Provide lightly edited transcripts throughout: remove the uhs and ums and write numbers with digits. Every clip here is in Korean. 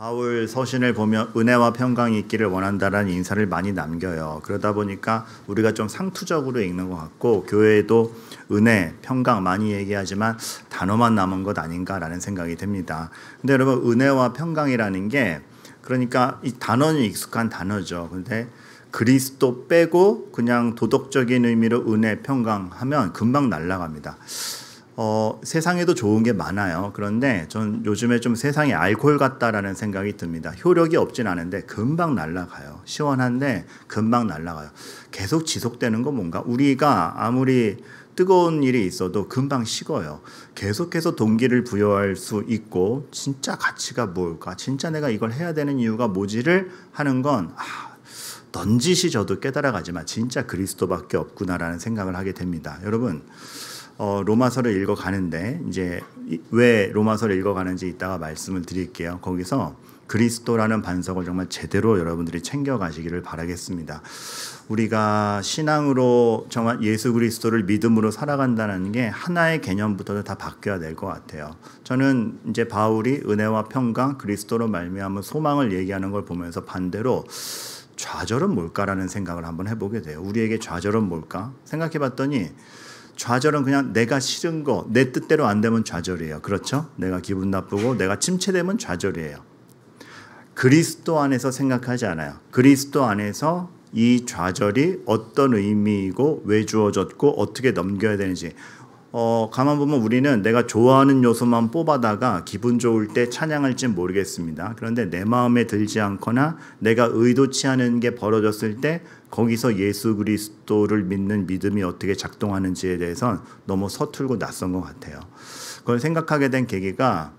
바울 서신을 보면 은혜와 평강이 있기를 원한다라는 인사를 많이 남겨요. 그러다 보니까 우리가 좀 상투적으로 읽는 것 같고, 교회에도 은혜, 평강 많이 얘기하지만 단어만 남은 것 아닌가라는 생각이 듭니다. 근데 여러분, 은혜와 평강이라는 게, 그러니까 이 단어는 익숙한 단어죠. 근데 그리스도 빼고 그냥 도덕적인 의미로 은혜, 평강 하면 금방 날아갑니다. 세상에도 좋은 게 많아요. 그런데 전 요즘에 좀 세상이 알코올 같다라는 생각이 듭니다. 효력이 없진 않은데 금방 날아가요. 시원한데 금방 날아가요. 계속 지속되는 건 뭔가? 우리가 아무리 뜨거운 일이 있어도 금방 식어요. 계속해서 동기를 부여할 수 있고, 진짜 가치가 뭘까? 진짜 내가 이걸 해야 되는 이유가 뭐지를 하는 건 넌지시 저도 깨달아가지만 진짜 그리스도밖에 없구나라는 생각을 하게 됩니다. 여러분, 로마서를 읽어가는데, 이제 왜 로마서를 읽어가는지 이따가 말씀을 드릴게요. 거기서 그리스도라는 반석을 정말 제대로 여러분들이 챙겨가시기를 바라겠습니다. 우리가 신앙으로 정말 예수 그리스도를 믿음으로 살아간다는 게 하나의 개념부터 다 바뀌어야 될 것 같아요. 저는 이제 바울이 은혜와 평강, 그리스도로 말미암은 소망을 얘기하는 걸 보면서 반대로 좌절은 뭘까라는 생각을 한번 해보게 돼요. 우리에게 좌절은 뭘까? 생각해봤더니 좌절은 그냥 내가 싫은 거, 내 뜻대로 안 되면 좌절이에요. 그렇죠? 내가 기분 나쁘고 내가 침체되면 좌절이에요. 그리스도 안에서 생각하지 않아요. 그리스도 안에서 이 좌절이 어떤 의미이고 왜 주어졌고 어떻게 넘겨야 되는지. 가만 보면 우리는 내가 좋아하는 요소만 뽑아다가 기분 좋을 때 찬양할지 모르겠습니다. 그런데 내 마음에 들지 않거나 내가 의도치 않은 게 벌어졌을 때 거기서 예수 그리스도를 믿는 믿음이 어떻게 작동하는지에 대해서는 너무 서툴고 낯선 것 같아요. 그걸 생각하게 된 계기가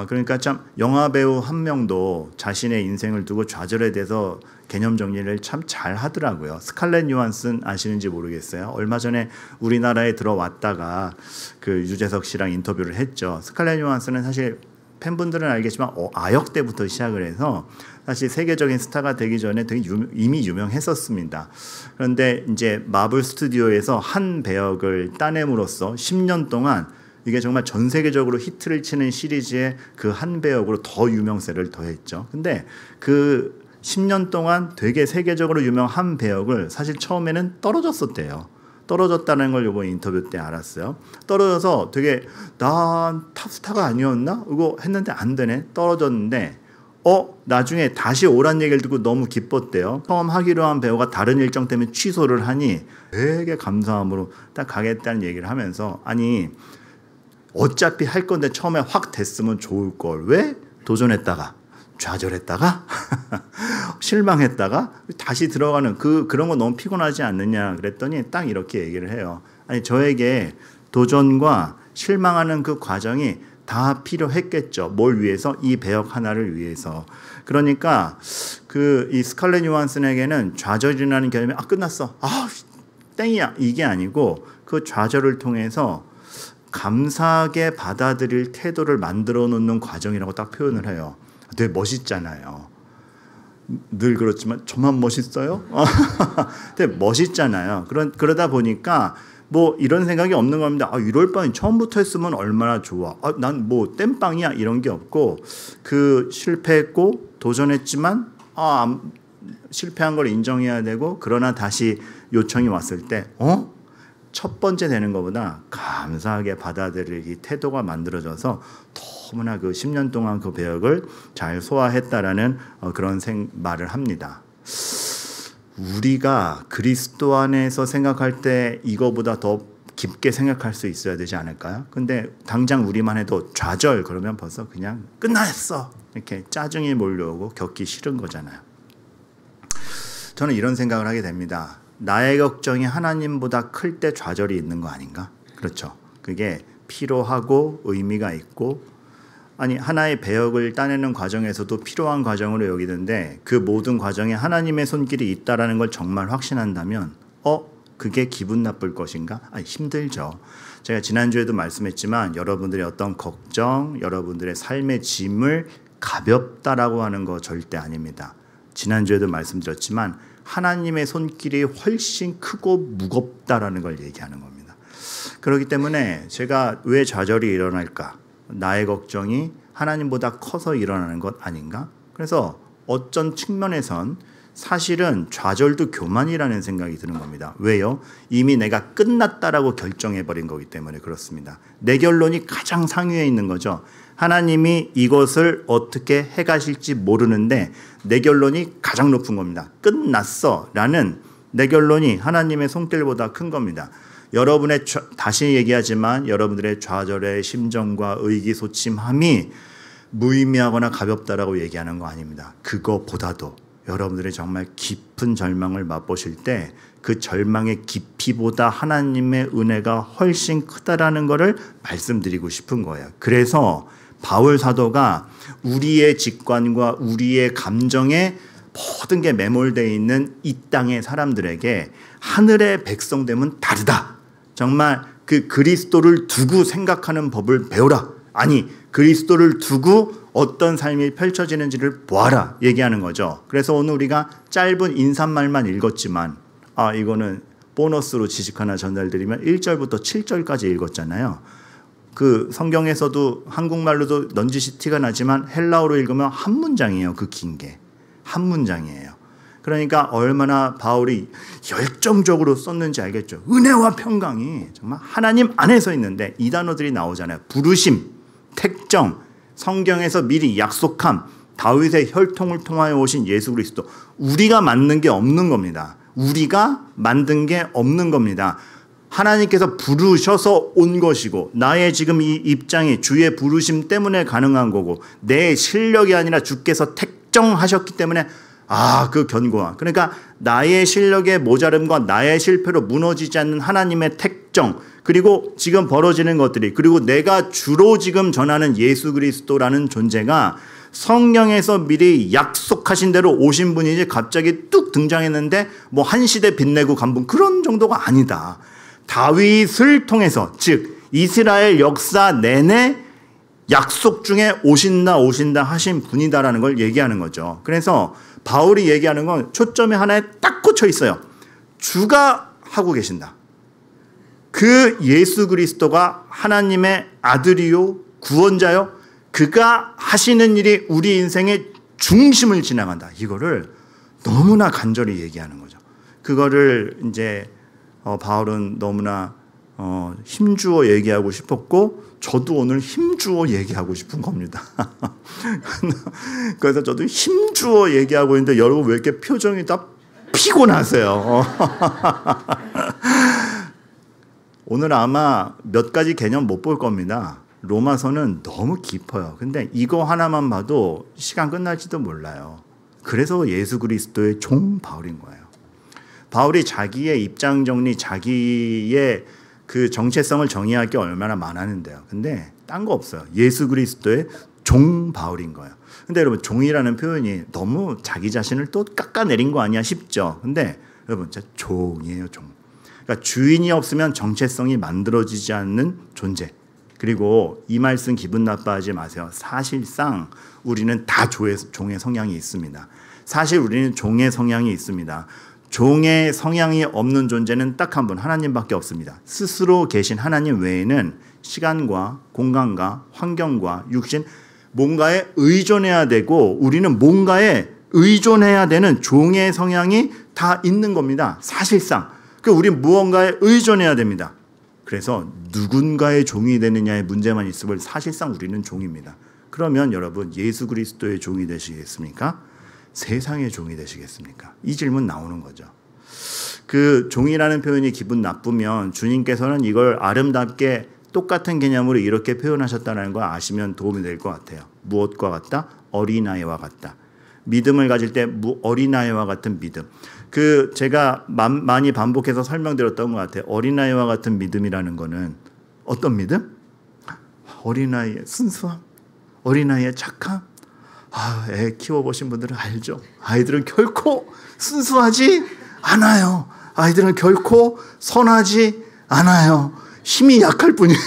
그러니까 참 영화배우 한 명도 자신의 인생을 두고 좌절에 대해서 개념 정리를 참 잘 하더라고요. 스칼렛 요한슨 아시는지 모르겠어요. 얼마 전에 우리나라에 들어왔다가 그 유재석 씨랑 인터뷰를 했죠. 스칼렛 요한슨은 사실 팬분들은 알겠지만 아역 때부터 시작을 해서 사실 세계적인 스타가 되기 전에 되게 이미 유명했었습니다. 그런데 이제 마블 스튜디오에서 한 배역을 따냄으로써 10년 동안 이게 정말 전 세계적으로 히트를 치는 시리즈의 그 한 배역으로 더 유명세를 더했죠. 근데 그 10년 동안 되게 세계적으로 유명한 배역을 사실 처음에는 떨어졌었대요. 떨어졌다는 걸 이번 인터뷰 때 알았어요. 떨어져서 되게 난 탑스타가 아니었나? 이거 했는데 안 되네. 떨어졌는데 나중에 다시 오란 얘기를 듣고 너무 기뻤대요. 처음 하기로 한 배우가 다른 일정 때문에 취소를 하니 되게 감사함으로 딱 가겠다는 얘기를 하면서, 아니 어차피 할 건데 처음에 확 됐으면 좋을 걸 왜 도전했다가 좌절했다가 실망했다가 다시 들어가는 그런 거 너무 피곤하지 않느냐 그랬더니 딱 이렇게 얘기를 해요. 아니 저에게 도전과 실망하는 그 과정이 다 필요했겠죠. 뭘 위해서? 이 배역 하나를 위해서. 그러니까 이 스칼렛 요한슨에게는 좌절이라는 개념이 끝났어. 땡이야. 이게 아니고 그 좌절을 통해서 감사하게 받아들일 태도를 만들어 놓는 과정이라고 딱 표현을 해요. 되게 멋있잖아요. 늘 그렇지만 저만 멋있어요? 되게 멋있잖아요. 그러다 보니까 뭐 이런 생각이 없는 겁니다. 이럴 바엔 처음부터 했으면 얼마나 좋아. 난 뭐 땜빵이야 이런 게 없고, 실패했고 도전했지만 실패한 걸 인정해야 되고, 그러나 다시 요청이 왔을 때 첫 번째 되는 것보다 감사하게 받아들이기 태도가 만들어져서 너무나 그 10년 동안 그 배역을 잘 소화했다라는 그런 말을 합니다. 우리가 그리스도 안에서 생각할 때 이거보다 더 깊게 생각할 수 있어야 되지 않을까요? 근데 당장 우리만 해도 좌절 그러면 벌써 그냥 끝났어 이렇게 짜증이 몰려오고 겪기 싫은 거잖아요. 저는 이런 생각을 하게 됩니다. 나의 걱정이 하나님보다 클 때 좌절이 있는 거 아닌가? 그렇죠. 그게 필요하고 의미가 있고, 하나의 배역을 따내는 과정에서도 필요한 과정으로 여기는데, 그 모든 과정에 하나님의 손길이 있다라는 걸 정말 확신한다면 그게 기분 나쁠 것인가? 힘들죠. 제가 지난주에도 말씀했지만 여러분들의 어떤 걱정, 여러분들의 삶의 짐을 가볍다라고 하는 거 절대 아닙니다. 지난주에도 말씀드렸지만 하나님의 손길이 훨씬 크고 무겁다라는 걸 얘기하는 겁니다. 그렇기 때문에 제가 왜 좌절이 일어날까? 나의 걱정이 하나님보다 커서 일어나는 것 아닌가? 그래서 어떤 측면에선 사실은 좌절도 교만이라는 생각이 드는 겁니다. 왜요? 이미 내가 끝났다라고 결정해버린 거기 때문에 그렇습니다. 내 결론이 가장 상위에 있는 거죠. 하나님이 이것을 어떻게 해가실지 모르는데 내 결론이 가장 높은 겁니다. 끝났어 라는 내 결론이 하나님의 손길보다 큰 겁니다. 여러분의 다시 얘기하지만 여러분들의 좌절의 심정과 의기소침함이 무의미하거나 가볍다라고 얘기하는 거 아닙니다. 그거보다도 여러분들이 정말 깊은 절망을 맛보실 때 그 절망의 깊이보다 하나님의 은혜가 훨씬 크다라는 것을 말씀드리고 싶은 거예요. 그래서 바울 사도가 우리의 직관과 우리의 감정에 모든 게 매몰되어 있는 이 땅의 사람들에게 하늘의 백성됨은 다르다. 정말 그 그리스도를 두고 생각하는 법을 배우라. 아니, 그리스도를 두고 어떤 삶이 펼쳐지는지를 보아라 얘기하는 거죠. 그래서 오늘 우리가 짧은 인사말만 읽었지만 이거는 보너스로 지식 하나 전달드리면 1절부터 7절까지 읽었잖아요. 그 성경에서도 한국말로도 넌지시 티가 나지만 헬라어로 읽으면 한 문장이에요. 그 긴 게 한 문장이에요. 그러니까 얼마나 바울이 열정적으로 썼는지 알겠죠. 은혜와 평강이 정말 하나님 안에서 있는데 이 단어들이 나오잖아요. 부르심, 택정, 성경에서 미리 약속함, 다윗의 혈통을 통하여 오신 예수 그리스도. 우리가 만든 게 없는 겁니다. 우리가 만든 게 없는 겁니다. 하나님께서 부르셔서 온 것이고 나의 지금 이 입장이 주의 부르심 때문에 가능한 거고 내 실력이 아니라 주께서 택정하셨기 때문에 그 견고함. 그러니까 나의 실력의 모자름과 나의 실패로 무너지지 않는 하나님의 택정, 그리고 지금 벌어지는 것들이, 그리고 내가 주로 지금 전하는 예수 그리스도라는 존재가 성령에서 미리 약속하신 대로 오신 분이지 갑자기 뚝 등장했는데 뭐 한 시대 빛내고 간 분 그런 정도가 아니다. 다윗을 통해서, 즉 이스라엘 역사 내내 약속 중에 오신다 하신 분이다라는 걸 얘기하는 거죠. 그래서 바울이 얘기하는 건 초점이 하나에 딱 꽂혀 있어요. 주가 하고 계신다. 그 예수 그리스도가 하나님의 아들이요 구원자요, 그가 하시는 일이 우리 인생의 중심을 지나간다. 이거를 너무나 간절히 얘기하는 거죠. 그거를 이제 바울은 너무나 힘주어 얘기하고 싶었고 저도 오늘 힘주어 얘기하고 싶은 겁니다. 그래서 저도 힘주어 얘기하고 있는데 여러분 왜 이렇게 표정이 다 피곤하세요? 오늘 아마 몇 가지 개념 못 볼 겁니다. 로마서는 너무 깊어요. 근데 이거 하나만 봐도 시간 끝날지도 몰라요. 그래서 예수 그리스도의 종 바울인 거예요. 바울이 자기의 입장 정리, 자기의 그 정체성을 정의할 게 얼마나 많았는데요. 근데 딴 거 없어요. 예수 그리스도의 종 바울인 거예요. 근데 여러분 종이라는 표현이 너무 자기 자신을 또 깎아내린 거 아니야 싶죠. 근데 여러분 진짜 종이에요, 종. 그러니까 주인이 없으면 정체성이 만들어지지 않는 존재. 그리고 이 말씀 기분 나빠하지 마세요. 사실상 우리는 다 종의 성향이 있습니다. 사실 우리는 종의 성향이 있습니다. 종의 성향이 없는 존재는 딱 한 분, 하나님밖에 없습니다. 스스로 계신 하나님 외에는 시간과 공간과 환경과 육신, 뭔가에 의존해야 되고 우리는 뭔가에 의존해야 되는 종의 성향이 다 있는 겁니다. 사실상. 우리는 무언가에 의존해야 됩니다. 그래서 누군가의 종이 되느냐의 문제만 있으면 사실상 우리는 종입니다. 그러면 여러분 예수 그리스도의 종이 되시겠습니까? 세상의 종이 되시겠습니까? 이 질문 나오는 거죠. 그 종이라는 표현이 기분 나쁘면 주님께서는 이걸 아름답게 똑같은 개념으로 이렇게 표현하셨다는 걸 아시면 도움이 될 것 같아요. 무엇과 같다? 어린아이와 같다. 믿음을 가질 때 어린아이와 같은 믿음. 제가 많이 반복해서 설명드렸던 것 같아요. 어린아이와 같은 믿음이라는 거는 어떤 믿음? 어린아이의 순수함, 어린아이의 착함. 애 키워보신 분들은 알죠. 아이들은 결코 순수하지 않아요. 아이들은 결코 선하지 않아요. 힘이 약할 뿐이에요.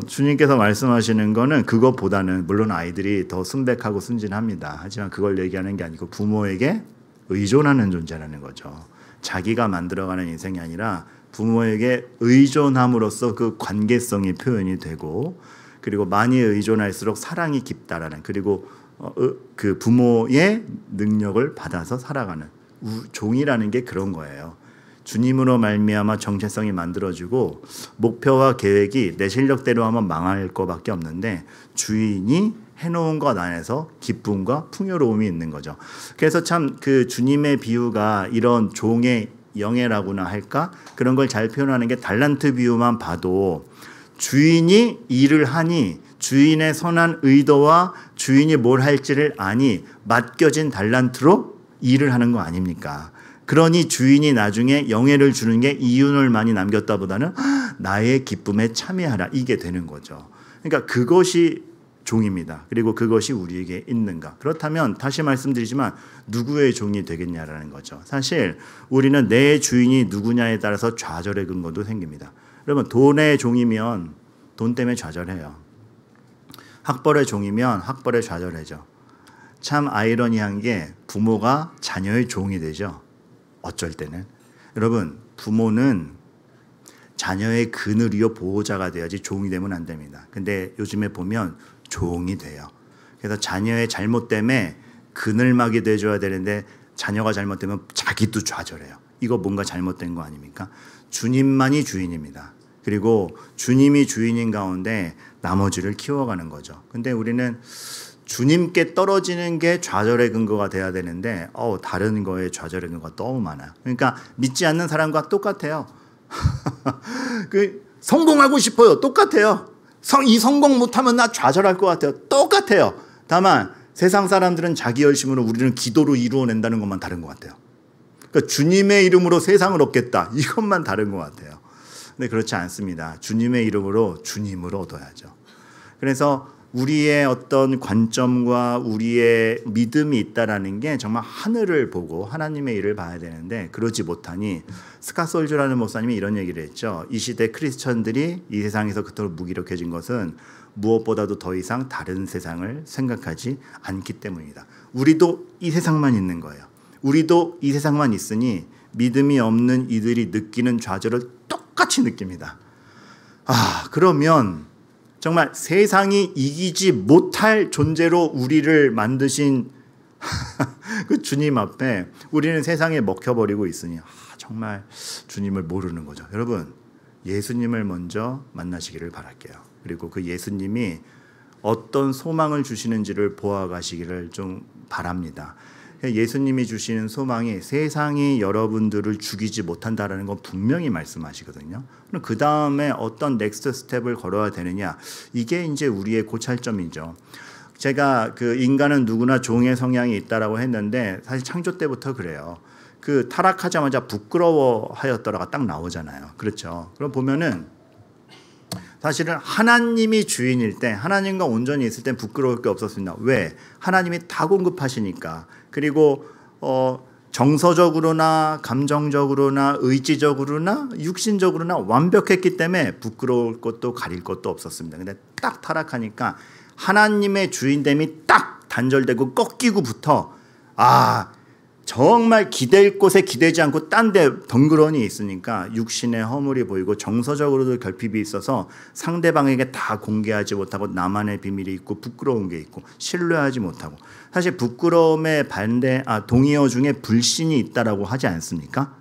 주님께서 말씀하시는 거는 그것보다는 물론 아이들이 더 순백하고 순진합니다. 하지만 그걸 얘기하는 게 아니고 부모에게 의존하는 존재라는 거죠. 자기가 만들어가는 인생이 아니라 부모에게 의존함으로써 그 관계성이 표현이 되고, 그리고 많이 의존할수록 사랑이 깊다라는, 그리고 그 부모의 능력을 받아서 살아가는 종이라는 게 그런 거예요. 주님으로 말미암아 정체성이 만들어지고 목표와 계획이 내 실력대로 하면 망할 것밖에 없는데 주인이 해놓은 것 안에서 기쁨과 풍요로움이 있는 거죠. 그래서 참 그 주님의 비유가 이런 종의 영예라고나 할까? 그런 걸 잘 표현하는 게 달란트 비유만 봐도 주인이 일을 하니 주인의 선한 의도와 주인이 뭘 할지를 아니 맡겨진 달란트로 일을 하는 거 아닙니까? 그러니 주인이 나중에 영예를 주는 게 이윤을 많이 남겼다보다는 나의 기쁨에 참여하라, 이게 되는 거죠. 그러니까 그것이 종입니다. 그리고 그것이 우리에게 있는가? 그렇다면 다시 말씀드리지만 누구의 종이 되겠냐라는 거죠. 사실 우리는 내 주인이 누구냐에 따라서 좌절의 근거도 생깁니다. 여러분, 돈의 종이면 돈 때문에 좌절해요. 학벌의 종이면 학벌에 좌절하죠. 참 아이러니한 게 부모가 자녀의 종이 되죠. 어쩔 때는. 여러분, 부모는 자녀의 그늘이요 보호자가 돼야지 종이 되면 안 됩니다. 근데 요즘에 보면 종이 돼요. 그래서 자녀의 잘못 때문에 그늘막이 돼줘야 되는데 자녀가 잘못되면 자기도 좌절해요. 이거 뭔가 잘못된 거 아닙니까? 주님만이 주인입니다. 그리고 주님이 주인인 가운데 나머지를 키워가는 거죠. 근데 우리는 주님께 떨어지는 게 좌절의 근거가 돼야 되는데 다른 거에 좌절의 근거가 너무 많아요. 그러니까 믿지 않는 사람과 똑같아요. 성공하고 싶어요. 똑같아요. 이 성공 못하면 나 좌절할 것 같아요. 똑같아요. 다만 세상 사람들은 자기 열심으로, 우리는 기도로 이루어낸다는 것만 다른 것 같아요. 그러니까 주님의 이름으로 세상을 얻겠다, 이것만 다른 것 같아요. 근데 그렇지 않습니다. 주님의 이름으로 주님을 얻어야죠. 그래서 우리의 어떤 관점과 우리의 믿음이 있다라는 게 정말 하늘을 보고 하나님의 일을 봐야 되는데 그러지 못하니, 스카솔주라는 목사님이 이런 얘기를 했죠. 이 시대 크리스천들이 이 세상에서 그토록 무기력해진 것은 무엇보다도 더 이상 다른 세상을 생각하지 않기 때문이다. 우리도 이 세상만 있는 거예요. 우리도 이 세상만 있으니 믿음이 없는 이들이 느끼는 좌절을 똑같이 느낍니다. 그러면 정말 세상이 이기지 못할 존재로 우리를 만드신 그 주님 앞에 우리는 세상에 먹혀버리고 있으니 정말 주님을 모르는 거죠. 여러분, 예수님을 먼저 만나시기를 바랄게요. 그리고 그 예수님이 어떤 소망을 주시는지를 보아가시기를 좀 바랍니다. 예수님이 주시는 소망이 세상이 여러분들을 죽이지 못한다라는 건 분명히 말씀하시거든요. 그럼 그 다음에 어떤 넥스트 스텝을 걸어야 되느냐, 이게 이제 우리의 고찰점이죠. 제가 그 인간은 누구나 종의 성향이 있다라고 했는데 사실 창조 때부터 그래요. 그 타락하자마자 부끄러워하였더라가 딱 나오잖아요. 그렇죠. 그럼 보면은 사실은 하나님이 주인일 때, 하나님과 온전히 있을 땐 부끄러울 게 없었습니다. 왜? 하나님이 다 공급하시니까. 그리고 정서적으로나 감정적으로나 의지적으로나 육신적으로나 완벽했기 때문에 부끄러울 것도 가릴 것도 없었습니다. 근데 딱 타락하니까 하나님의 주인됨이 딱 단절되고 꺾이고부터 정말 기댈 곳에 기대지 않고 딴 데 덩그러니 있으니까 육신의 허물이 보이고 정서적으로도 결핍이 있어서 상대방에게 다 공개하지 못하고 나만의 비밀이 있고 부끄러운 게 있고 신뢰하지 못하고, 사실 부끄러움의 동의어 중에 불신이 있다라고 하지 않습니까?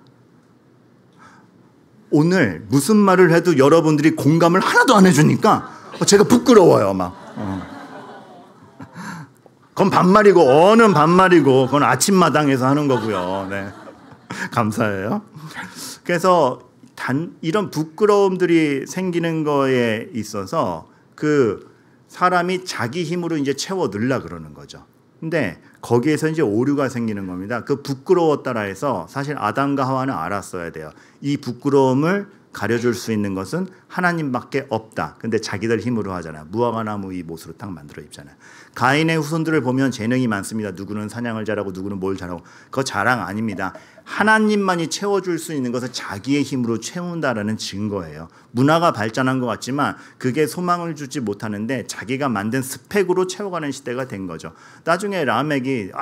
오늘 무슨 말을 해도 여러분들이 공감을 하나도 안 해주니까 제가 부끄러워요. 그건 반말이고 어는 반말이고 그건 아침마당에서 하는 거고요. 네. 감사해요. 그래서 이런 부끄러움들이 생기는 거에 있어서 그 사람이 자기 힘으로 이제 채워 넣으려 그러는 거죠. 근데 거기에서 이제 오류가 생기는 겁니다. 그 부끄러웠다라 해서 사실 아담과 하와는 알았어야 돼요. 이 부끄러움을 가려줄 수 있는 것은 하나님밖에 없다. 근데 자기들 힘으로 하잖아요. 무화과 나무 이 못으로 딱 만들어 입잖아요. 가인의 후손들을 보면 재능이 많습니다. 누구는 사냥을 잘하고 누구는 뭘 잘하고. 그거 자랑 아닙니다. 하나님만이 채워줄 수 있는 것을 자기의 힘으로 채운다라는 증거예요. 문화가 발전한 것 같지만 그게 소망을 주지 못하는데 자기가 만든 스펙으로 채워가는 시대가 된 거죠. 나중에 라멕이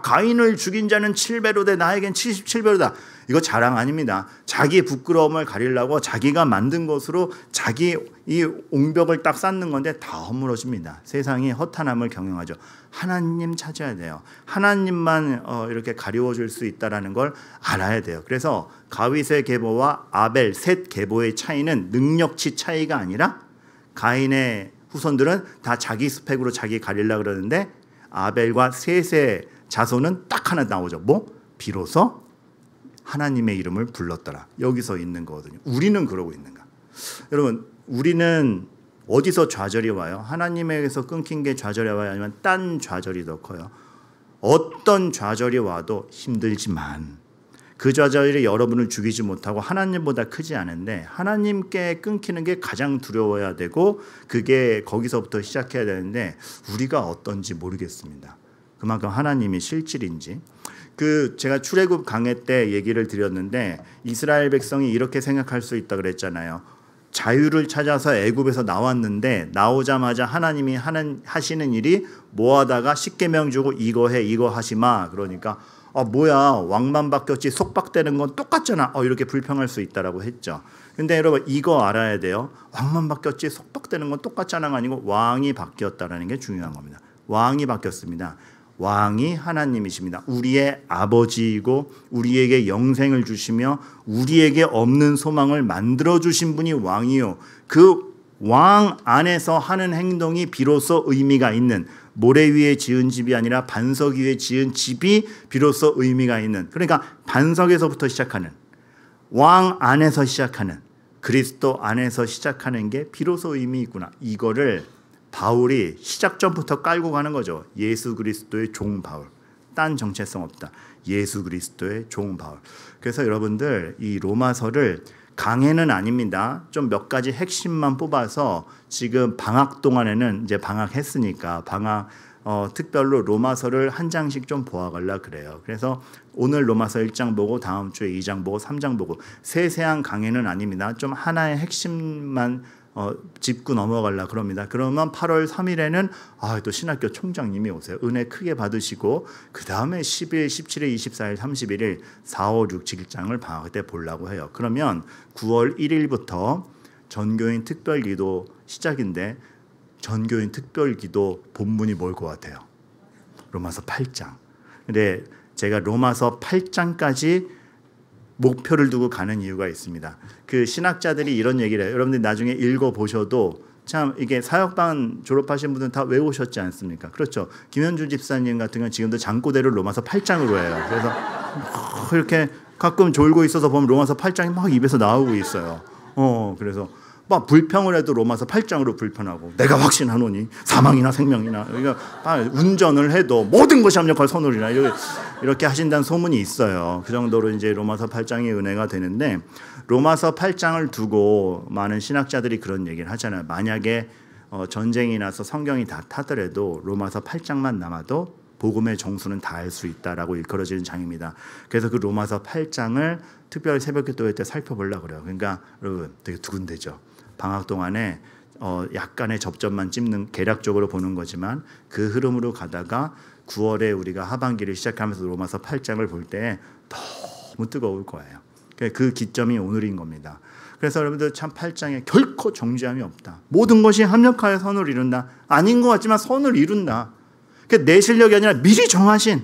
가인을 죽인 자는 7배로 돼 나에겐 77배로다. 이거 자랑 아닙니다. 자기 부끄러움을 가리려고 자기가 만든 것으로 자기 이 옹벽을 딱 쌓는 건데 다 허물어집니다. 세상이 허탄함을 경영하죠. 하나님 찾아야 돼요. 하나님만 이렇게 가리워줄 수 있다는 걸 알아야 돼요. 그래서 가윗의 계보와 아벨, 셋 계보의 차이는 능력치 차이가 아니라 가인의 후손들은 다 자기 스펙으로 자기 가리려고 그러는데 아벨과 셋의 자손은 딱 하나 나오죠. 비로소 하나님의 이름을 불렀더라. 여기서 있는 거거든요. 우리는 그러고 있는가? 여러분, 우리는 어디서 좌절이 와요? 하나님에게서 끊긴 게 좌절이 와요? 아니면 딴 좌절이 더 커요? 어떤 좌절이 와도 힘들지만 그 좌절이 여러분을 죽이지 못하고 하나님보다 크지 않은데 하나님께 끊기는 게 가장 두려워야 되고 그게 거기서부터 시작해야 되는데 우리가 어떤지 모르겠습니다. 그만큼 하나님이 실질인지. 제가 출애굽 강해 때 얘기를 드렸는데 이스라엘 백성이 이렇게 생각할 수 있다 그랬잖아요. 자유를 찾아서 애굽에서 나왔는데 나오자마자 하나님이 하시는 일이 뭐하다가 십계명 주고 이거 해 이거 하지 마. 그러니까 뭐야 왕만 바뀌었지 속박되는 건 똑같잖아. 이렇게 불평할 수 있다라고 했죠. 근데 여러분 이거 알아야 돼요. 왕만 바뀌었지 속박되는 건 똑같잖아가 아니고 왕이 바뀌었다라는 게 중요한 겁니다. 왕이 바뀌었습니다. 왕이 하나님이십니다. 우리의 아버지이고 우리에게 영생을 주시며 우리에게 없는 소망을 만들어주신 분이 왕이요. 그 왕 안에서 하는 행동이 비로소 의미가 있는, 모래 위에 지은 집이 아니라 반석 위에 지은 집이 비로소 의미가 있는, 그러니까 반석에서부터 시작하는, 왕 안에서 시작하는, 그리스도 안에서 시작하는 게 비로소 의미 있구나. 이거를 바울이 시작점부터 깔고 가는 거죠. 예수 그리스도의 종 바울. 딴 정체성 없다. 예수 그리스도의 종 바울. 그래서 여러분들 이 로마서를 강해는 아닙니다. 좀 몇 가지 핵심만 뽑아서 지금 방학 동안에는 이제 방학했으니까 특별로 로마서를 한 장씩 좀 보아가려 그래요. 그래서 오늘 로마서 1장 보고 다음 주에 2장 보고 3장 보고 세세한 강해는 아닙니다. 좀 하나의 핵심만 짚고 넘어가려 그럽니다. 그러면 8월 3일에는 또 신학교 총장님이 오세요. 은혜 크게 받으시고 그 다음에 10일, 17일, 24일, 31일 4, 5, 6, 7장을 방학 때 보려고 해요. 그러면 9월 1일부터 전교인 특별기도 시작인데 전교인 특별기도 본문이 뭘 것 같아요? 로마서 8장. 근데 제가 로마서 8장까지 목표를 두고 가는 이유가 있습니다. 그 신학자들이 이런 얘기를 해요. 여러분들이 나중에 읽어보셔도 참 이게 사역반 졸업하신 분들은 다 외우셨지 않습니까? 그렇죠. 김현준 집사님 같은 경우는 지금도 잠꼬대를 로마서 8장으로 해요. 그래서 이렇게 가끔 졸고 있어서 보면 로마서 8장이 막 입에서 나오고 있어요. 그래서 막 불평을 해도 로마서 8장으로 불평하고 내가 확신하노니 사망이나 생명이나 그러니까 운전을 해도 모든 것이 합력할 선울이나 이렇게 하신다는 소문이 있어요. 그 정도로 이제 로마서 8장의 은혜가 되는데 로마서 8장을 두고 많은 신학자들이 그런 얘기를 하잖아요. 만약에 전쟁이 나서 성경이 다 타더라도 로마서 8장만 남아도 복음의 정수는 다 알 수 있다라고 일컬어지는 장입니다. 그래서 그 로마서 8장을 특별히 새벽기도 때 살펴보려고 그래요. 그러니까 여러분 되게 두근대죠. 방학 동안에 약간의 접점만 찝는 계략적으로 보는 거지만 그 흐름으로 가다가 9월에 우리가 하반기를 시작하면서 로마서 8장을 볼 때 너무 뜨거울 거예요. 그 기점이 오늘인 겁니다. 그래서 여러분들 참 8장에 결코 정죄함이 없다. 모든 것이 합력하여 선을 이룬다. 아닌 것 같지만 선을 이룬다. 내 실력이 아니라 미리 정하신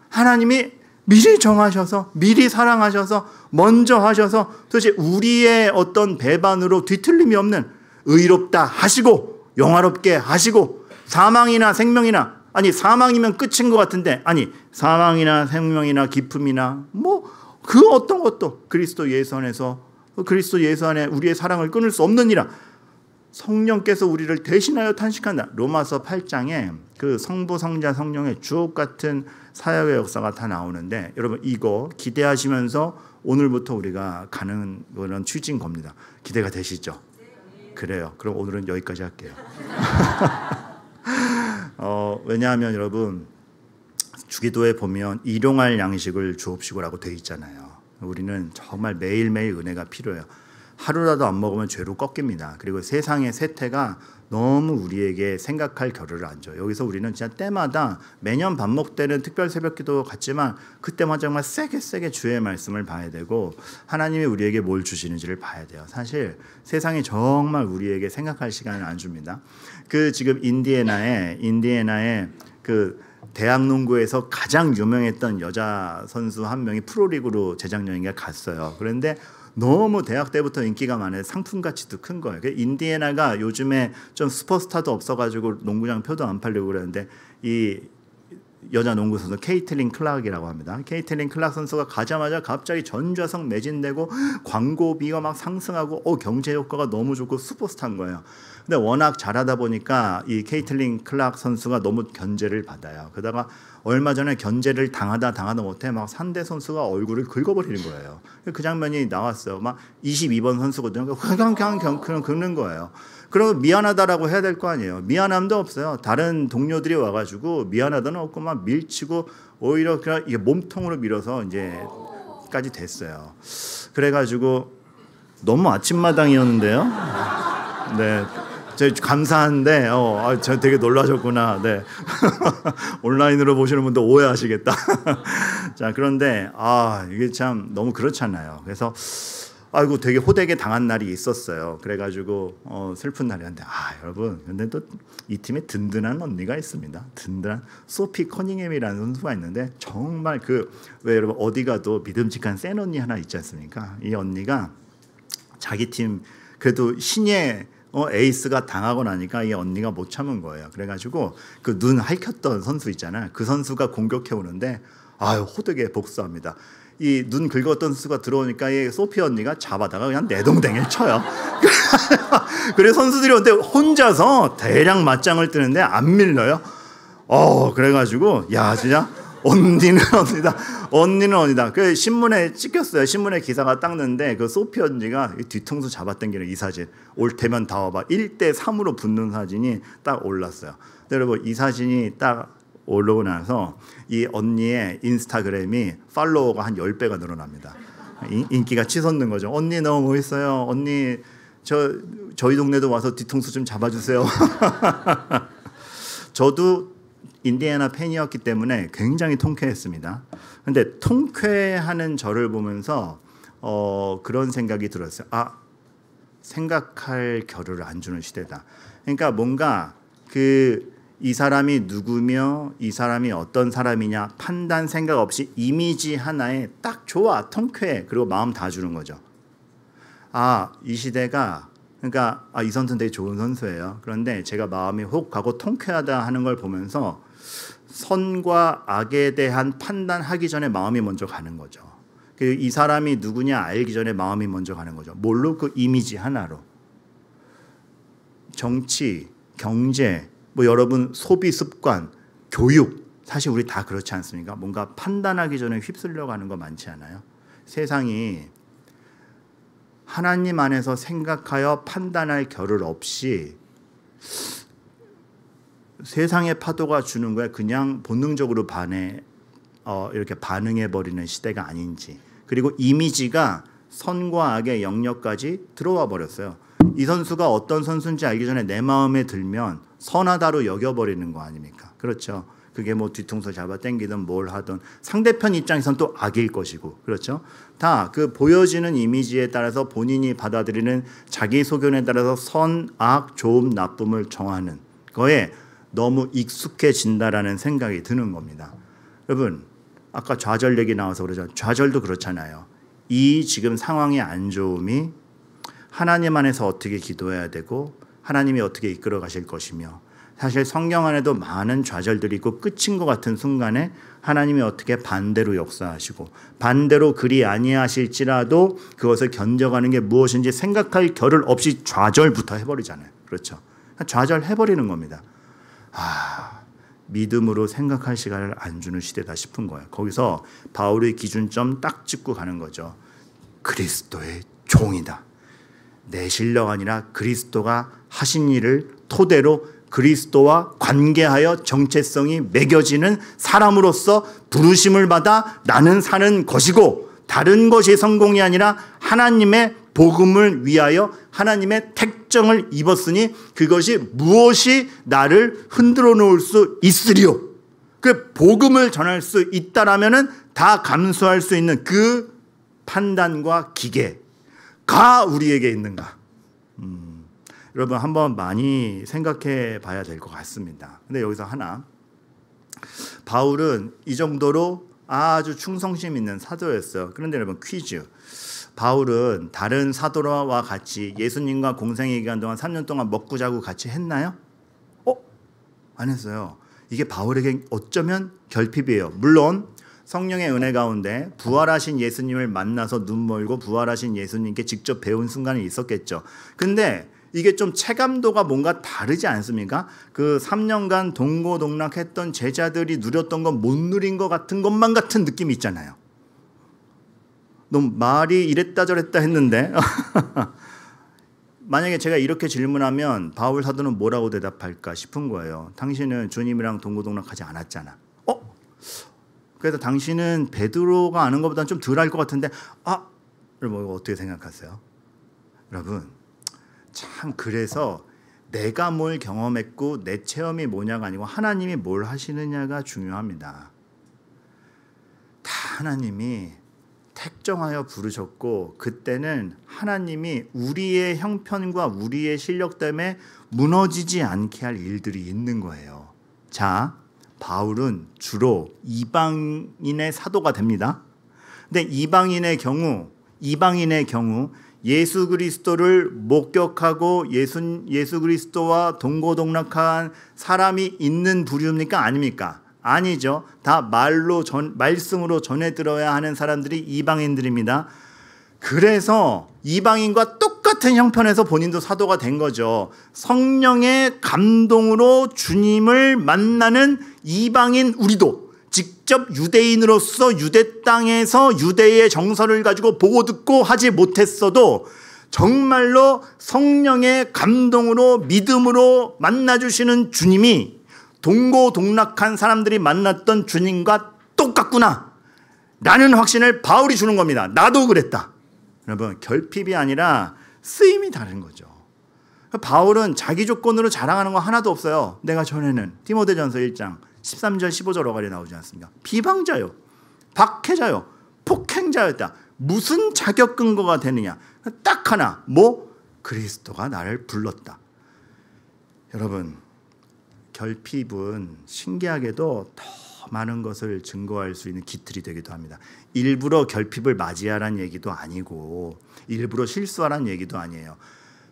하나님이 미리 정하셔서 미리 사랑하셔서 먼저 하셔서 도대체 우리의 어떤 배반으로 뒤틀림이 없는 의롭다 하시고 영화롭게 하시고 사망이나 생명이나 아니 사망이면 끝인 것 같은데 아니 사망이나 생명이나 기쁨이나 그 어떤 것도 그리스도 예수 안에서 그리스도 예수 안에 우리의 사랑을 끊을 수 없느니라 성령께서 우리를 대신하여 탄식한다. 로마서 8장에 그 성부 성자 성령의 주옥 같은 사역의 역사가 다 나오는데 여러분 이거 기대하시면서 오늘부터 우리가 가는 그런 취지인 겁니다. 기대가 되시죠? 그래요. 그럼 오늘은 여기까지 할게요. 왜냐하면 여러분 주기도에 보면 일용할 양식을 주옵시고라고 돼 있잖아요. 우리는 정말 매일매일 은혜가 필요해요. 하루라도 안 먹으면 죄로 꺾입니다. 그리고 세상의 세태가 너무 우리에게 생각할 겨를을 안 줘요. 여기서 우리는 진짜 때마다 매년 밥 먹때는 특별 새벽기도 같지만 그때만 정말 세게 주의 말씀을 봐야 되고 하나님이 우리에게 뭘 주시는지를 봐야 돼요. 사실 세상이 정말 우리에게 생각할 시간을 안 줍니다. 그 지금 인디애나에 그 대학 농구에서 가장 유명했던 여자 선수 한 명이 프로리그로 재작년인가 갔어요. 그런데 너무 대학 때부터 인기가 많아요. 상품 가치도 큰 거예요. 인디애나가 요즘에 좀 슈퍼스타도 없어가지고 농구장 표도 안 팔려고 그러는데 이 여자 농구 선수 케이틀린 클락이라고 합니다. 케이틀린 클락 선수가 가자마자 갑자기 전좌석 매진되고 광고비가 막 상승하고 경제 효과가 너무 좋고 슈퍼스타인 거예요. 근데 워낙 잘하다 보니까 이 케이틀린 클락 선수가 너무 견제를 받아요. 그러다가 얼마 전에 견제를 당하다 못해 막 상대 선수가 얼굴을 긁어버리는 거예요. 그 장면이 나왔어요. 막 22번 선수거든요. 그냥 긁는 거예요. 그럼 미안하다라고 해야 될 거 아니에요. 미안함도 없어요. 다른 동료들이 와가지고 미안하다는 없고 막 밀치고 오히려 그냥 이게 몸통으로 밀어서 이제까지 됐어요. 그래가지고 너무 아침마당이었는데요. 네. 감사한데 저 되게 놀라셨구나. 네. 온라인으로 보시는 분도 오해하시겠다. 자, 그런데 이게 참 너무 그렇잖아요. 그래서 아이고 되게 호되게 당한 날이 있었어요. 그래가지고 슬픈 날이었는데 여러분 근데 또 이 팀에 든든한 언니가 있습니다. 든든한 소피 커닝햄이라는 선수가 있는데 정말 왜 여러분 어디 가도 믿음직한 센 언니 하나 있지 않습니까? 이 언니가 자기 팀 그래도 신예 에이스가 당하고 나니까 이 언니가 못 참은 거예요. 그래가지고 그 눈 핥혔던 선수 있잖아요. 그 선수가 공격해 오는데 호되게 복수합니다. 이 눈 긁었던 선수가 들어오니까 이 소피 언니가 잡아다가 그냥 내동댕이를 쳐요. 그래서 선수들이 오는데 혼자서 대량 맞짱을 뜨는데 안 밀려요. 그래가지고 야 진짜 언니는 언니다. 그 신문에 찍혔어요. 신문에 기사가 땄는데 그 소피 언니가 뒤통수 잡아당기는 이 사진. 올 테면 다 와봐. 1대3으로 붙는 사진이 딱 올랐어요. 근데 여러분 이 사진이 딱 올라오고 나서 이 언니의 인스타그램이 팔로워가 한 10배가 늘어납니다. 인기가 치솟는 거죠. 언니 너무 멋있어요. 언니 저희 동네도 와서 뒤통수 좀 잡아주세요. 저도 인디애나 팬이었기 때문에 굉장히 통쾌했습니다. 근데 통쾌하는 저를 보면서 그런 생각이 들었어요. 생각할 겨를을 안 주는 시대다. 그러니까 뭔가 이 사람이 누구며 이 사람이 어떤 사람이냐 판단 생각 없이 이미지 하나에 딱 좋아 통쾌해 그리고 마음 다 주는 거죠. 이 시대가 그러니까 이 선수는 되게 좋은 선수예요. 그런데 제가 마음이 혹 가고 통쾌하다 하는 걸 보면서 선과 악에 대한 판단하기 전에 마음이 먼저 가는 거죠. 이 사람이 누구냐 알기 전에 마음이 먼저 가는 거죠. 뭘로? 그 이미지 하나로. 정치, 경제, 여러분 소비 습관, 교육 사실 우리 다 그렇지 않습니까? 뭔가 판단하기 전에 휩쓸려 가는 거 많지 않아요? 세상이 하나님 안에서 생각하여 판단할 겨를 없이 세상의 파도가 주는 거에 그냥 본능적으로 이렇게 반응해 버리는 시대가 아닌지. 그리고 이미지가 선과 악의 영역까지 들어와 버렸어요. 이 선수가 어떤 선수인지 알기 전에 내 마음에 들면 선하다로 여겨버리는 거 아닙니까? 그렇죠. 그게 뒤통수 잡아 당기든 뭘 하든 상대편 입장에선 또 악일 것이고 그렇죠. 다 그 보여지는 이미지에 따라서 본인이 받아들이는 자기 소견에 따라서 선, 악, 좋음, 나쁨을 정하는 거에 너무 익숙해진다라는 생각이 드는 겁니다. 여러분 아까 좌절 얘기 나와서 그러죠. 좌절도 그렇잖아요. 이 지금 상황의 안 좋음이 하나님 안에서 어떻게 기도해야 되고 하나님이 어떻게 이끌어 가실 것이며 사실 성경 안에도 많은 좌절들이 있고 끝인 것 같은 순간에 하나님이 어떻게 반대로 역사하시고 반대로 그리 아니하실지라도 그것을 견뎌가는 게 무엇인지 생각할 겨를 없이 좌절부터 해버리잖아요. 그렇죠. 좌절해버리는 겁니다. 믿음으로 생각할 시간을 안 주는 시대다 싶은 거예요. 거기서 바울의 기준점 딱 짚고 가는 거죠. 그리스도의 종이다. 내 실력 아니라 그리스도가 하신 일을 토대로 그리스도와 관계하여 정체성이 매겨지는 사람으로서 부르심을 받아 나는 사는 것이고, 다른 것이 성공이 아니라 하나님의 복음을 위하여 하나님의 택정을 입었으니 그것이 무엇이 나를 흔들어 놓을 수 있으리요. 그 복음을 전할 수 있다라면은 다 감수할 수 있는 그 판단과 기계가 우리에게 있는가? 여러분 한번 많이 생각해 봐야 될 것 같습니다. 근데 여기서 하나, 바울은 이 정도로 아주 충성심 있는 사도였어요. 그런데 여러분 퀴즈, 바울은 다른 사도와 같이 예수님과 공생의 기간 동안 3년 동안 먹고 자고 같이 했나요? 안 했어요. 이게 바울에게 어쩌면 결핍이에요. 물론 성령의 은혜 가운데 부활하신 예수님을 만나서 눈 멀고 부활하신 예수님께 직접 배운 순간이 있었겠죠. 근데 이게 좀 체감도가 뭔가 다르지 않습니까? 그 3년간 동고동락했던 제자들이 누렸던 건 못 누린 것 같은 것만 같은 느낌이 있잖아요. 너무 말이 이랬다 저랬다 했는데 만약에 제가 이렇게 질문하면 바울 사도는 뭐라고 대답할까 싶은 거예요. 당신은 주님이랑 동고동락하지 않았잖아. 그래서 당신은 베드로가 아는 것보다는 좀 덜 할 것 같은데, 여러분 이거 어떻게 생각하세요? 여러분 참, 그래서 내가 뭘 경험했고 내 체험이 뭐냐가 아니고 하나님이 뭘 하시느냐가 중요합니다. 다 하나님이 택정하여 부르셨고, 그때는 하나님이 우리의 형편과 우리의 실력 때문에 무너지지 않게 할 일들이 있는 거예요. 자, 바울은 주로 이방인의 사도가 됩니다. 근데 이방인의 경우 예수 그리스도를 목격하고 예수 그리스도와 동고동락한 사람이 있는 부류입니까? 아닙니까? 아니죠. 다 말씀으로 전해 들어야 하는 사람들이 이방인들입니다. 그래서 이방인과 똑같은 형편에서 본인도 사도가 된 거죠. 성령의 감동으로 주님을 만나는 이방인 우리도 직접 유대인으로서 유대 땅에서 유대의 정서를 가지고 보고 듣고 하지 못했어도 정말로 성령의 감동으로 믿음으로 만나주시는 주님이 동고동락한 사람들이 만났던 주님과 똑같구나 라는 확신을 바울이 주는 겁니다. 나도 그랬다. 여러분 결핍이 아니라 쓰임이 다른 거죠. 바울은 자기 조건으로 자랑하는 거 하나도 없어요. 내가 전에는 디모데전서 1장 13절 15절 어가리 나오지 않습니까? 비방자요, 박해자요, 폭행자였다. 무슨 자격 근거가 되느냐? 딱 하나, 그리스도가 나를 불렀다. 여러분 결핍은 신기하게도 더 많은 것을 증거할 수 있는 기틀이 되기도 합니다. 일부러 결핍을 맞이하라는 얘기도 아니고 일부러 실수하라는 얘기도 아니에요.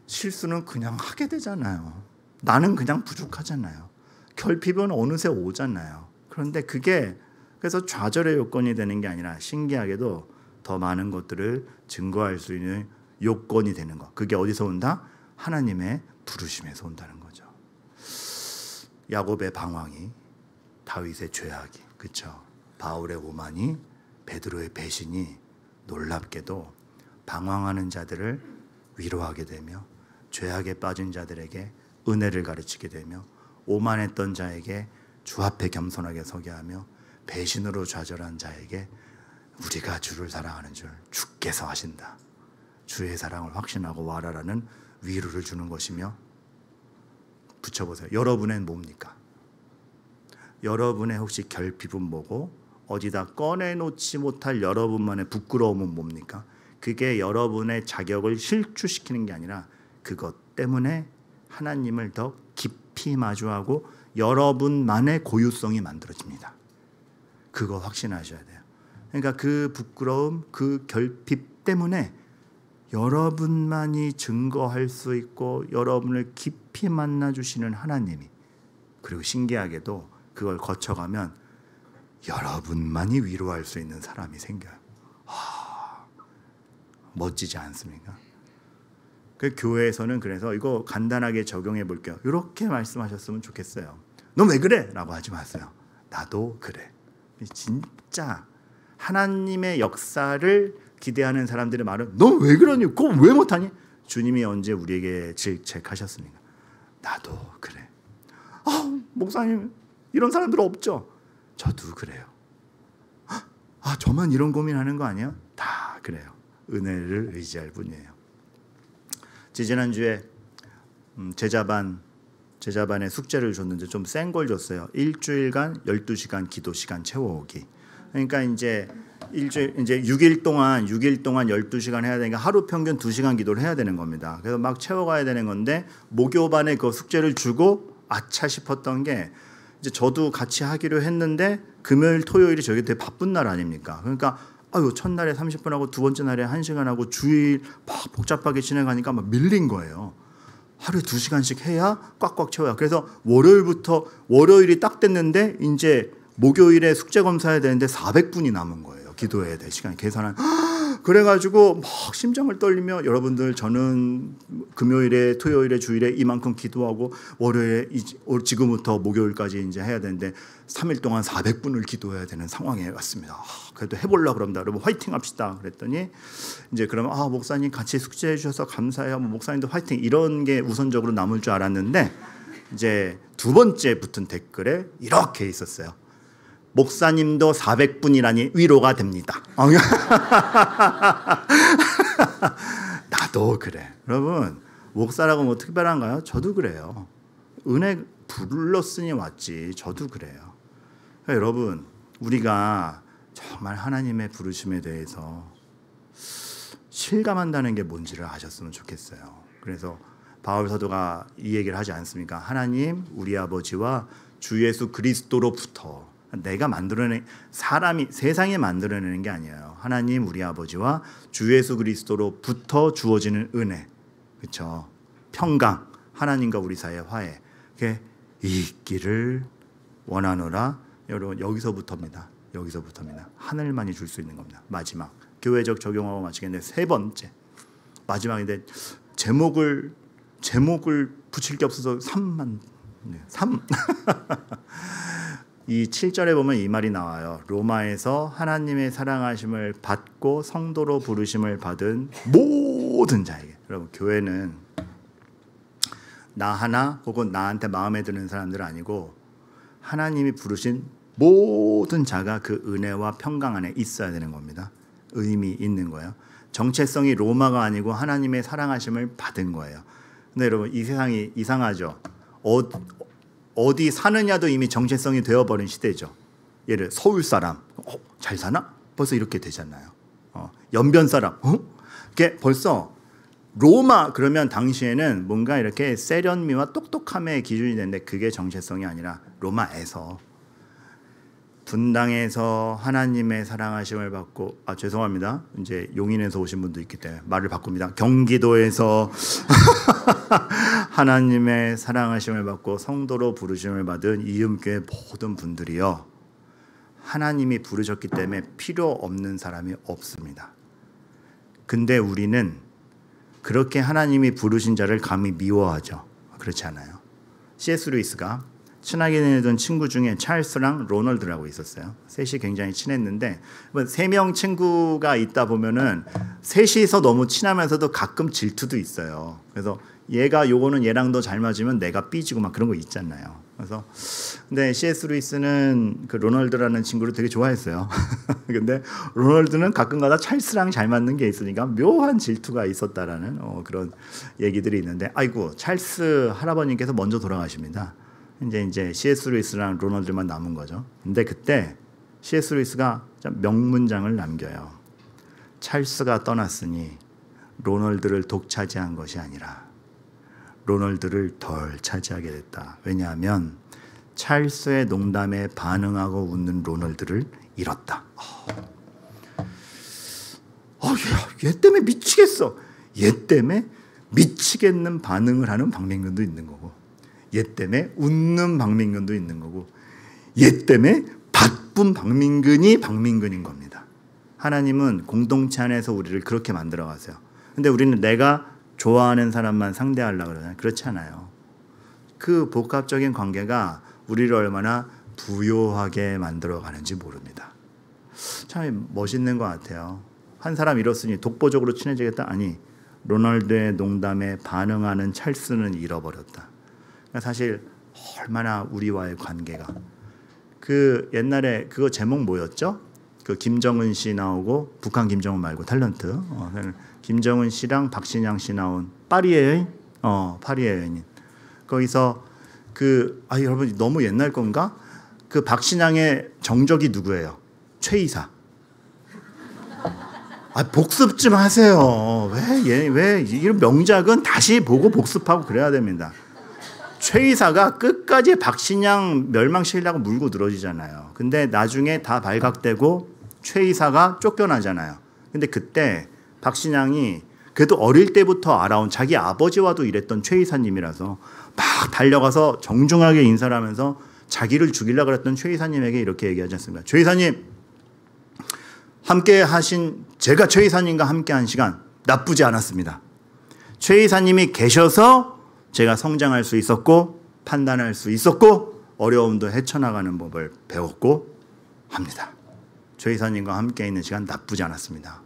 실수는 그냥 하게 되잖아요. 나는 그냥 부족하잖아요. 결핍은 어느새 오잖아요. 그런데 그게 그래서 좌절의 요건이 되는 게 아니라 신기하게도 더 많은 것들을 증거할 수 있는 요건이 되는 것. 그게 어디서 온다? 하나님의 부르심에서 온다는 거죠. 야곱의 방황이, 다윗의 죄악이, 그렇죠? 바울의 오만이, 베드로의 배신이 놀랍게도 방황하는 자들을 위로하게 되며 죄악에 빠진 자들에게 은혜를 가르치게 되며 오만했던 자에게 주 앞에 겸손하게 서게 하며 배신으로 좌절한 자에게 우리가 주를 사랑하는 줄 주께서 하신다. 주의 사랑을 확신하고 와라라는 위로를 주는 것이며 붙여보세요. 여러분의 뭡니까? 여러분의 혹시 결핍은 뭐고 어디다 꺼내놓지 못할 여러분만의 부끄러움은 뭡니까? 그게 여러분의 자격을 실추시키는 게 아니라 그것 때문에 하나님을 더 깊이 마주하고 여러분만의 고유성이 만들어집니다. 그거 확신하셔야 돼요. 그러니까 그 부끄러움, 그 결핍 때문에 여러분만이 증거할 수 있고 여러분을 깊이 만나주시는 하나님이, 그리고 신기하게도 그걸 거쳐가면 여러분만이 위로할 수 있는 사람이 생겨요. 멋지지 않습니까? 그 교회에서는 그래서 이거 간단하게 적용해 볼게요. 이렇게 말씀하셨으면 좋겠어요. 너 왜 그래? 라고 하지 마세요. 나도 그래. 진짜 하나님의 역사를 기대하는 사람들의 말은 너 왜 그러니? 그거 왜 못하니? 주님이 언제 우리에게 질책하셨습니까? 나도 그래. 목사님 이런 사람들 없죠? 저도 그래요. 저만 이런 고민하는 거 아니에요? 다 그래요. 은혜를 의지할 뿐이에요. 지난주에 제자반에 숙제를 줬는데 좀 센 걸 줬어요. 일주일간 12시간 기도 시간 채워오기. 그러니까 이제 6일 동안 12시간 해야 되니까 하루 평균 2시간 기도를 해야 되는 겁니다. 그래서 막 채워가야 되는 건데 목요반에 그 숙제를 주고 아차 싶었던 게 이제 저도 같이 하기로 했는데 금요일 토요일이 저게 되게 바쁜 날 아닙니까? 그러니까 첫날에 30분하고 두 번째 날에 1시간하고 주일 막 복잡하게 진행하니까 막 밀린 거예요. 하루에 2시간씩 해야 꽉꽉 채워야. 그래서 월요일이 딱 됐는데 이제 목요일에 숙제 검사해야 되는데 400분이 남은 거예요. 기도해야 될 시간 계산한. 그래가지고 막 심장을 떨리며 여러분들 저는 금요일에 토요일에 주일에 이만큼 기도하고 월요일에 지금부터 목요일까지 이제 해야 되는데 3일 동안 400분을 기도해야 되는 상황에 왔습니다. 그래도 해보려고 그럽니다. 여러분 화이팅 합시다. 그랬더니 이제 그러면 목사님 같이 숙제해 주셔서 감사해요. 목사님도 화이팅 이런 게 우선적으로 남을 줄 알았는데 이제 두 번째 붙은 댓글에 이렇게 있었어요. 목사님도 400분이라니 위로가 됩니다. 나도 그래. 여러분 목사라고 뭐 특별한가요? 저도 그래요. 은혜 불렀으니 왔지. 저도 그래요. 그러니까 여러분 우리가 정말 하나님의 부르심에 대해서 실감한다는 게 뭔지를 아셨으면 좋겠어요. 그래서 바울 사도가 이 얘기를 하지 않습니까? 하나님 우리 아버지와 주 예수 그리스도로부터 내가 만들어낸 사람이 세상에 만들어내는 게 아니에요. 하나님 우리 아버지와 주 예수 그리스도로부터 주어지는 은혜, 그렇죠? 평강, 하나님과 우리 사이의 화해, 그게 있기를 원하노라. 여러분 여기서부터입니다. 하늘만이 줄 수 있는 겁니다. 마지막 교회적 적용하고 마치겠는데 세 번째 마지막인데 제목을 붙일 게 없어서 3. 이 7절에 보면 이 말이 나와요. 로마에서 하나님의 사랑하심을 받고 성도로 부르심을 받은 모든 자에게. 여러분 교회는 나 하나 혹은 나한테 마음에 드는 사람들 아니고 하나님이 부르신 모든 자가 그 은혜와 평강 안에 있어야 되는 겁니다. 의미 있는 거예요. 정체성이 로마가 아니고 하나님의 사랑하심을 받은 거예요. 근데 여러분 이 세상이 이상하죠. 어디 사느냐도 이미 정체성이 되어버린 시대죠. 예를 서울 사람, 잘 사나? 벌써 이렇게 되잖아요. 연변 사람, 이게 벌써 로마 그러면 당시에는 뭔가 이렇게 세련미와 똑똑함의 기준이 되는데 그게 정체성이 아니라 로마에서 분당에서 하나님의 사랑하심을 받고 죄송합니다. 이제 용인에서 오신 분도 있기 때문에 말을 바꿉니다. 경기도에서 하나님의 사랑하심을 받고 성도로 부르심을 받은 이음교회 모든 분들이요. 하나님이 부르셨기 때문에 필요 없는 사람이 없습니다. 근데 우리는 그렇게 하나님이 부르신 자를 감히 미워하죠. 그렇지 않아요. C.S. 루이스가 친하게 지내던 친구 중에 찰스랑 로널드라고 있었어요. 셋이 굉장히 친했는데 3명 친구가 있다 보면은 셋이서 너무 친하면서도 가끔 질투도 있어요. 그래서 얘가 요거는 얘랑 더 잘 맞으면 내가 삐지고 막 그런 거 있잖아요. 그래서 근데 C.S. 루이스는 그 로널드라는 친구를 되게 좋아했어요. 근데 로널드는 가끔가다 찰스랑 잘 맞는 게 있으니까 묘한 질투가 있었다라는 그런 얘기들이 있는데 아이고 찰스 할아버님께서 먼저 돌아가십니다. 이제 C.S. 루이스랑 로널드만 남은 거죠. 근데 그때 C.S. 루이스가 명문장을 남겨요. 찰스가 떠났으니 로널드를 독차지한 것이 아니라 로널드를 덜 차지하게 됐다. 왜냐하면 찰스의 농담에 반응하고 웃는 로널드를 잃었다. 얘 때문에 미치겠어. 얘 때문에 미치겠는 반응을 하는 박민근도 있는 거고 얘 때문에 웃는 박민근도 있는 거고 얘 때문에 바쁜 박민근이 박민근인 겁니다. 하나님은 공동체 안에서 우리를 그렇게 만들어 가세요. 근데 우리는 내가 좋아하는 사람만 상대하려고 그러잖아요. 그렇지 않아요. 그 복합적인 관계가 우리를 얼마나 부요하게 만들어 가는지 모릅니다. 참 멋있는 것 같아요. 한 사람 잃었으니 독보적으로 친해지겠다? 아니, 로널드의 농담에 반응하는 찰스는 잃어버렸다. 사실 얼마나 우리와의 관계가. 그 옛날에 그거 제목 뭐였죠? 그 김정은 씨 나오고, 북한 김정은 말고 탤런트. 김정은 씨랑 박신양 씨 나온 파리의 여인? 파리의 여인. 거기서 여러분 너무 옛날 건가? 그 박신양의 정적이 누구예요? 최이사. 복습 좀 하세요. 왜 이런 명작은 다시 보고 복습하고 그래야 됩니다. 최이사가 끝까지 박신양 멸망시키려고 물고 늘어지잖아요. 근데 나중에 다 발각되고 최이사가 쫓겨나잖아요. 근데 그때 박신양이 그래도 어릴 때부터 알아온, 자기 아버지와도 일했던 최이사님이라서 막 달려가서 정중하게 인사를 하면서 자기를 죽이려고 했던 최이사님에게 이렇게 얘기하지 않습니까? 최이사님, 제가 최이사님과 함께한 시간 나쁘지 않았습니다. 최이사님이 계셔서 제가 성장할 수 있었고, 판단할 수 있었고, 어려움도 헤쳐나가는 법을 배웠고 합니다. 최이사님과 함께 있는 시간 나쁘지 않았습니다.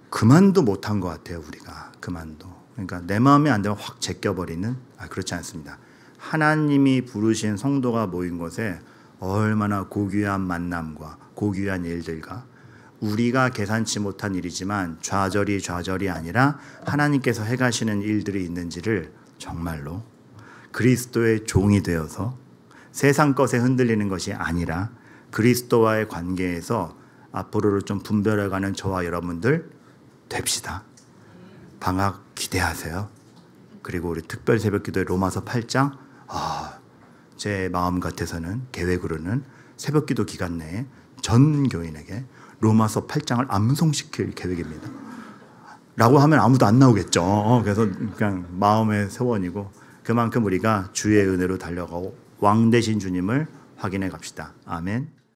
그만도 못한 것 같아요, 우리가. 그만도. 그러니까 내 마음에 안 되면 확 제껴버리는, 그렇지 않습니다. 하나님이 부르신 성도가 모인 곳에 얼마나 고귀한 만남과 고귀한 일들과, 우리가 계산치 못한 일이지만 좌절이 아니라 하나님께서 해가시는 일들이 있는지를 정말로 그리스도의 종이 되어서 세상 것에 흔들리는 것이 아니라 그리스도와의 관계에서 앞으로를 좀 분별해가는 저와 여러분들 됩시다. 방학 기대하세요. 그리고 우리 특별 새벽기도의 로마서 8장, 제 마음 같아서는, 계획으로는 새벽기도 기간 내에 전 교인에게 로마서 8장을 암송시킬 계획입니다. 라고 하면 아무도 안 나오겠죠. 그래서 그냥 마음의 소원이고, 그만큼 우리가 주의 은혜로 달려가고 왕 되신 주님을 확인해 갑시다. 아멘.